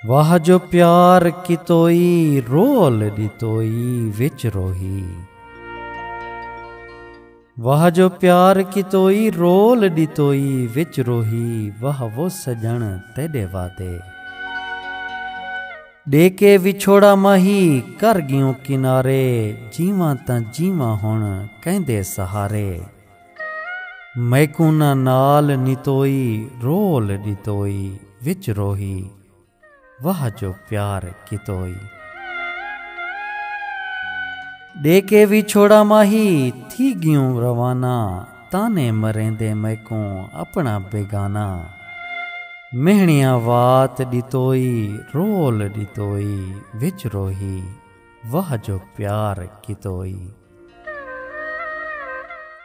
वाह जो प्यार कितोई रोल दितोई विच रोही। वाह जो प्यार कितोई रोल दितोई विच रोही। वाह वो सजण तेरे वादे दे के विछोड़ा माही कर गियों किनारे। जीवा तां जीवा हुण कहंदे सहारे। मैकू ना नाल नितोई रोल दितोई विच रोही। वाह जो प्यार कितोई दे के विछोड़ा माही थी गियूं रवाना। ताने मरेंदे मैकू अपना बेगाना। मेहणिया वात दितोई रोल दितोई विच रोही। वाह जो प्यार कितोई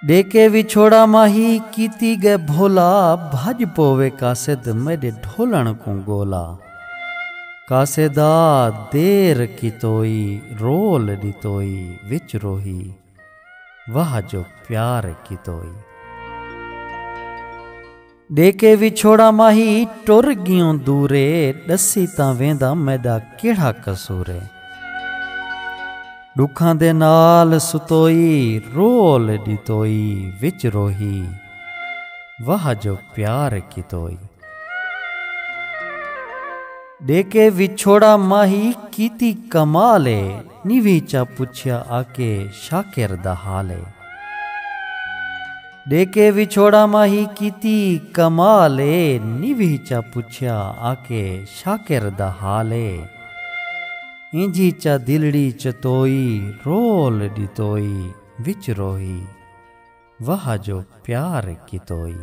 दे के विछोड़ा माही कीती गे भोला। भज पोवे कासिद मेरे ढोलण को गोला। कासेदा देर कितोई रोल दितोई विच रोही। वाह जो प्यार कितोई दे के विछोड़ा माही टुर गियों दूरे। दसी तां वेंदा मैदा केड़ा कसूरे। दुखां दे नाल सुतोई रोल दितोई विच रोही। वाह जो प्यार कितोई दे के विछोड़ा माही कीती कमाले। निवी चा पुछया आके शाकिर दा हाले। दे के विछोड़ा माही कीती कमाले। निवी चा पुछया आके शाकिर दा हाले। इंजी चा दिलड़ी चतोई रोल दितोई विच रोही। वाह जो प्यार कितोई।